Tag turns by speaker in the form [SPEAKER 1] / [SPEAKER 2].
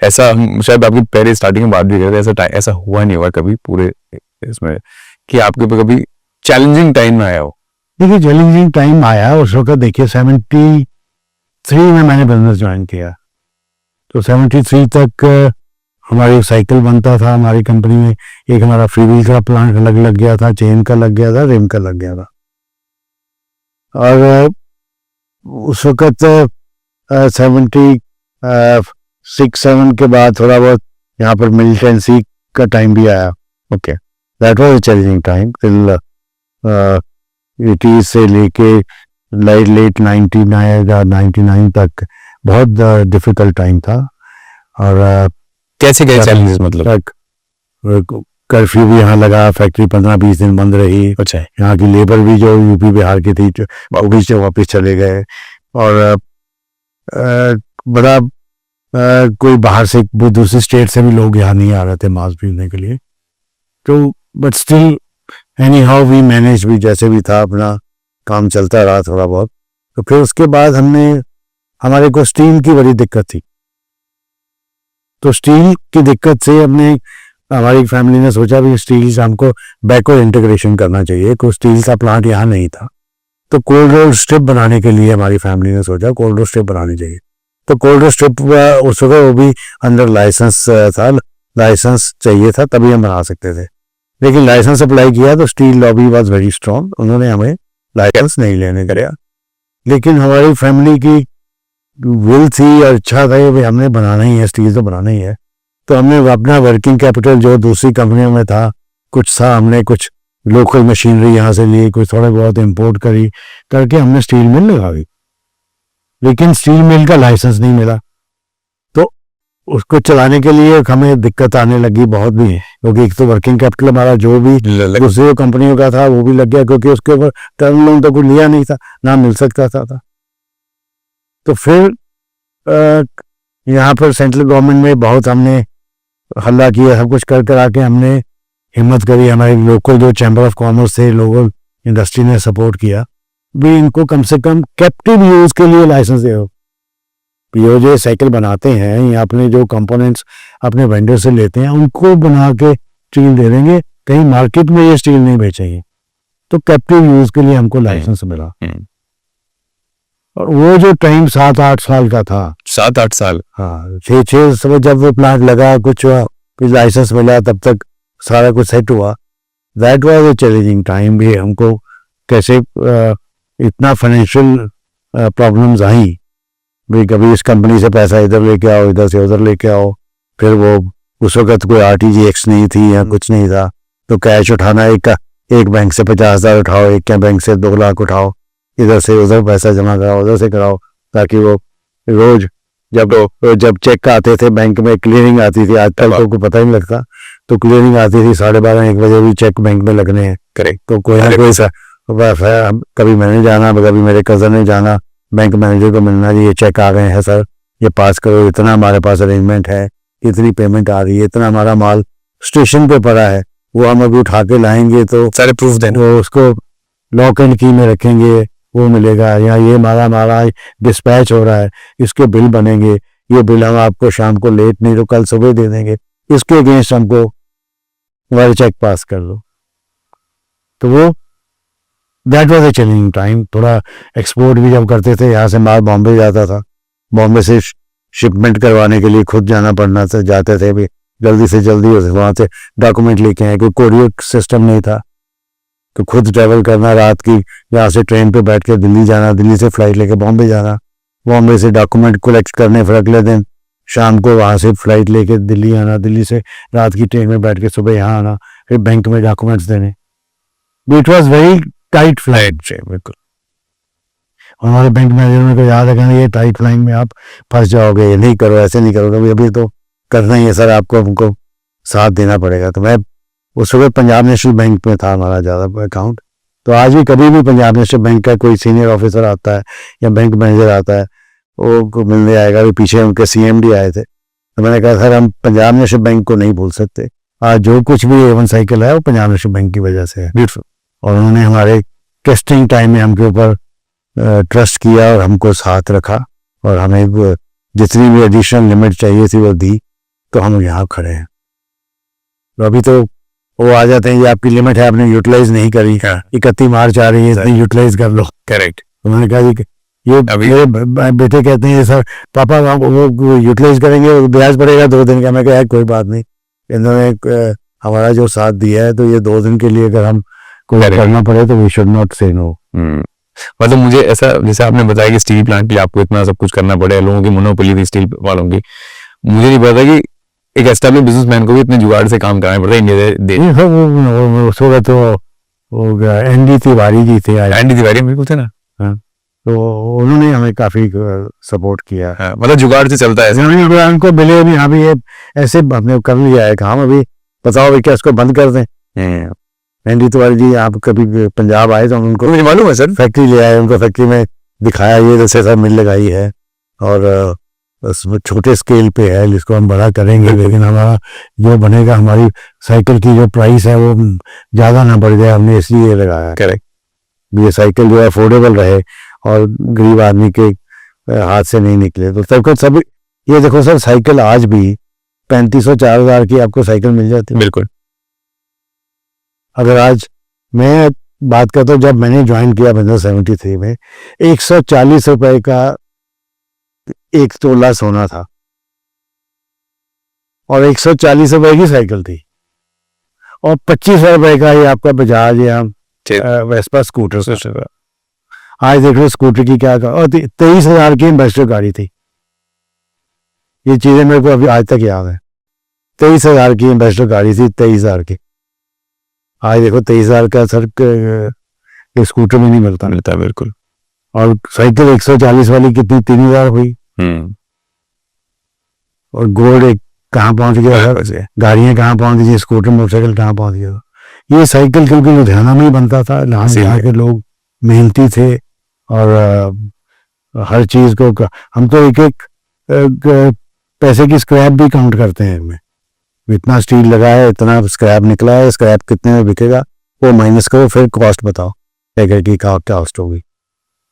[SPEAKER 1] ऐसा हम शायद आपकी पहले स्टार्टिंग में बात भी कर रहे थे, ऐसा हुआ नहीं होगा कभी पूरे इसमें कि आपके ऊपर कभी चैलेंजिंग टाइम आया हो?
[SPEAKER 2] देखिए चैलेंजिंग टाइम आया उस वक्त, देखिए 73 में मैंने बिजनेस ज्वाइन किया, तो 73 तक हमारी साइकिल बनता था हमारी कंपनी में, एक हमारा फ्री व्हील का प्लांट लग गया था, चेन का लग गया था, रिम का लग गया था। और उस वक्त 76-7 के बाद थोड़ा बहुत यहाँ पर मिलिटेंसी का टाइम भी आया।
[SPEAKER 1] Okay,
[SPEAKER 2] that was a challenging time till 80 से लेके लेट 99 तक बहुत डिफिकल्ट टाइम था। और
[SPEAKER 1] कैसे गए चैलेंजेस? मतलब
[SPEAKER 2] कर्फ्यू भी यहाँ लगा, फैक्ट्री 15-20 दिन बंद रही।
[SPEAKER 1] अच्छा,
[SPEAKER 2] यहाँ की लेबर भी जो यूपी बिहार की थी वो भी से वापस चले गए। और बड़ा कोई बाहर से दूसरी स्टेट से भी लोग यहाँ नहीं आ रहे थे मांस पीने के लिए। तो but still anyhow we manage, भी जैसे भी था अपना काम चलता रहा थोड़ा बहुत। तो फिर उसके बाद हमारे को स्टील की बड़ी दिक्कत थी, तो स्टील की दिक्कत से हमारी फैमिली ने सोचा भी स्टील से हमको बैकवर्ड इंटीग्रेशन करना चाहिए। कोई स्टील का प्लांट यहाँ नहीं था, तो कोल्ड रोल स्ट्रिप बनाने के लिए हमारी फैमिली ने सोचा कोल्ड रोल स्ट्रिप बनानी चाहिए। तो कोल्ड रोल स्ट्रिप उस वक्त वो भी अंडर लाइसेंस था, लाइसेंस चाहिए था तभी हम बना सकते थे। लेकिन लाइसेंस अप्लाई किया तो steel lobby was very strong, उन्होंने हमें लाइसेंस नहीं लेने दिया। लेकिन हमारी फैमिली की विल थी और इच्छा था कि हमने बनाना ही है, स्टील तो बनाना ही है। तो हमने अपना वर्किंग कैपिटल जो दूसरी कंपनियों में था कुछ था, हमने कुछ लोकल मशीनरी यहाँ से ली, कुछ थोड़ा बहुत इंपोर्ट करके हमने स्टील मिल लगा दी। लेकिन स्टील मिल का लाइसेंस नहीं मिला, तो उसको चलाने के लिए हमें दिक्कत आने लगी बहुत भी, क्योंकि एक तो वर्किंग कैपिटल हमारा जो भी दूसरी कंपनियों का था वो भी लग गया, क्योंकि उसके ऊपर टर्म लोन तो कुछ लिया नहीं था, ना मिल सकता था। तो फिर यहाँ पर सेंट्रल गवर्नमेंट में बहुत हमने हल्ला किया, सब कुछ कर आके हमने हिम्मत करी, हमारे लोकल जो चैम्बर ऑफ कॉमर्स थे, लोकल इंडस्ट्री ने सपोर्ट किया भी इनको कम से कम कैप्टिव यूज के लिए लाइसेंस दे। ये जो साइकिल बनाते हैं या अपने जो कंपोनेंट्स अपने वेंडर से लेते हैं उनको बना के स्टील दे देंगे, कहीं मार्केट में ये स्टील नहीं बेचेंगे। तो कैप्टिव यूज के लिए हमको लाइसेंस मिला। और वो जो टाइम 7-8 साल का था,
[SPEAKER 1] 7-8 साल,
[SPEAKER 2] हाँ 6 समय जब वो प्लांट लगा, कुछ फिर लाइसेंस मिला, तब तक सारा कुछ सेट हुआ। That was a challenging time भी। हमको कैसे इतना फाइनेंशियल प्रॉब्लम्स आई भाई, कभी इस कंपनी से पैसा इधर लेके आओ, इधर से उधर लेके आओ। फिर वो उस वक्त कोई RTGX नहीं थी या कुछ नहीं था, तो कैश उठाना एक बैंक से 50,000 उठाओ, एक बैंक से 2 लाख उठाओ, इधर से उधर पैसा जमा कराओ, उधर से कराओ, ताकि वो रोज जब चेक आते थे बैंक में, क्लियरिंग आती थी, आजकल तो कोई पता ही नहीं लगता, तो क्लियरिंग आती थी 12:30-1 बजे भी चेक बैंक में लगने हैं।
[SPEAKER 1] करेक्ट।
[SPEAKER 2] तो कोई ना कोई कभी मैंने जाना, कभी मेरे कजन ने जाना, बैंक मैनेजर को मिलना, जी ये चेक आ गए हैं सर, ये पास करो, इतना हमारे पास अरेंजमेंट है, इतनी पेमेंट आ रही है, इतना हमारा माल स्टेशन पे पड़ा है, वो हम अभी उठा के लाएंगे तो
[SPEAKER 1] सारे प्रूफ देना,
[SPEAKER 2] वो उसको लॉक एंड की में रखेंगे, वो मिलेगा। या ये हमारा डिस्पैच हो रहा है, इसके बिल बनेंगे, ये बिल हम आपको शाम को लेट नहीं तो कल सुबह दे देंगे, इसके अगेंस्ट हमको हमारे चेक पास कर लो। तो वो that was a challenging time. थोड़ा एक्सपोर्ट भी जब करते थे, यहाँ से माल बॉम्बे जाता था, बॉम्बे से शिपमेंट करवाने के लिए खुद जाना पड़ना था, जाते थे भी जल्दी से जल्दी, वहाँ से डॉक्यूमेंट लेके आए, कोई कोरियर सिस्टम नहीं था, तो खुद ट्रैवल करना, रात की यहाँ से ट्रेन पे बैठ के दिल्ली जाना, दिल्ली से फ्लाइट लेके बॉम्बे जाना, बॉम्बे से डॉक्यूमेंट कलेक्ट करने, फिर अगले दिन शाम को वहाँ से फ्लाइट लेके दिल्ली आना, दिल्ली से रात की ट्रेन में बैठ के सुबह यहाँ आना, फिर बैंक में डॉक्यूमेंट्स देने। It was very tight flight से, बिल्कुल। हमारे बैंक मैनेजर को याद है, ये टाइट फ्लाइंग में आप फंस जाओगे, ये नहीं करो, ऐसे नहीं करोगे, अभी तो करना ही है सर, आपको हमको साथ देना पड़ेगा। तो मैं उस वक्त पंजाब नेशनल बैंक में था हमारा ज़्यादा अकाउंट, तो आज भी कभी भी पंजाब नेशनल बैंक का कोई सीनियर ऑफिसर आता है या बैंक मैनेजर आता है, वो मिलने आएगा। भी पीछे उनके CMD आए थे, तो मैंने कहा सर हम पंजाब नेशनल बैंक को नहीं भूल सकते, आज जो कुछ भी A1 साइकिल है वो पंजाब नेशनल बैंक की वजह से है। ब्यूटीफुल। और उन्होंने हमारे टेस्टिंग टाइम में हमके ऊपर ट्रस्ट किया और हमको साथ रखा, और हमें जितनी भी एडिशनल लिमिट चाहिए थी वो दी, तो हम यहाँ खड़े हैं। तो अभी तो वो आ जाते हैं, ये आपकी लिमिट है, आपने यूटिलाइज नहीं करी, 31 मार्च आ रही है, इतनी यूटिलाइज कर लो।
[SPEAKER 1] करेक्ट।
[SPEAKER 2] तो मैंने कहा जी ये
[SPEAKER 1] अभी-
[SPEAKER 2] मेरे बेटे कहते हैं सर पापा वो यूटिलाइज करेंगे, ब्याज पड़ेगा 2 दिन का। मैं कहा कोई बात नहीं, इन्होंने हमारा जो साथ दिया है, तो ये 2 दिन के लिए अगर हम कोई
[SPEAKER 1] Correct.
[SPEAKER 2] करना पड़े तो वी शुड नॉट से नो।
[SPEAKER 1] मतलब मुझे ऐसा, जैसे आपने बताया कि स्टील प्लांट के लिए आपको इतना सब कुछ करना पड़े, लोगों की मोनोपोली थी स्टील वालों की, मुझे नहीं पता कि एक एस्टेब्लिश बिजनेसमैन को भी इतने जुगाड़ से काम कराना पड़ता है इंडिया देश।
[SPEAKER 2] ये सब उस वक्त तो ND तिवारी जी थे आज,
[SPEAKER 1] एंडी तिवारी बिल्कुल थे ना।
[SPEAKER 2] तो उन्होंने हमें काफी सपोर्ट किया।
[SPEAKER 1] हाँ, मतलब जुगाड़ से चलता है ऐसे।
[SPEAKER 2] अगर उनको मिले भी, हाँ भी ये ऐसे हमने कर लिया है काम, अभी बताओ भी क्या इसको बंद कर दें। ND तिवारी जी आप कभी पंजाब आए तो उनको
[SPEAKER 1] मुझे मालूम है सर।
[SPEAKER 2] फैक्ट्री ले आए, उनको फैक्ट्री में दिखाया, ये जैसे सब मिल लगाई है और उसमें छोटे स्केल पे है, जिसको हम बड़ा करेंगे, लेकिन हमारा जो बनेगा, हमारी साइकिल की जो प्राइस है वो ज़्यादा ना बढ़ जाए, हमने इसलिए लगाया।
[SPEAKER 1] करेक्ट।
[SPEAKER 2] ये साइकिल जो है अफोर्डेबल रहे और गरीब आदमी के हाथ से नहीं निकले। तो सब ये देखो सर, साइकिल आज भी 3500-4000 की आपको साइकिल मिल जाती है।
[SPEAKER 1] बिल्कुल।
[SPEAKER 2] अगर आज मैं बात करता हूँ, जब मैंने ज्वाइन किया 1973 में 140 रुपए का 1 तोला सोना था और 140 रुपए की साइकिल थी, और 25 रुपए का ही आपका बजाज या वेस्पा स्कूटर। आज देख लो स्कूटर की क्या, और 23,000 की एम्बेसडर गाड़ी थी। ये चीजें मेरे को अभी आज तक याद है। 23,000 की एम्बेसडर गाड़ी थी, 23,000 की। आज देखो 23,000 का सर स्कूटर में नहीं मिलता।
[SPEAKER 1] बिल्कुल।
[SPEAKER 2] और साइकिल 140 वाली कितनी, 3,000 हुई। और गोल्ड एक कहाँ पहुंच गया सर, गाड़ियां कहाँ पहुंच गई, स्कूटर मोटरसाइकिल कहाँ पहुंच गया। ये साइकिल क्योंकि लुधियाना में ही बनता था, यहाँ के लोग मेहनती थे और हर चीज को हम तो एक एक पैसे की स्क्रैप भी काउंट करते हैं इनमें। इतना स्टील लगा है, इतना स्क्रैप निकला है, स्क्रैप कितने में बिकेगा वो माइनस करो, फिर कॉस्ट बताओ साइकिल की क्या कॉस्ट होगी।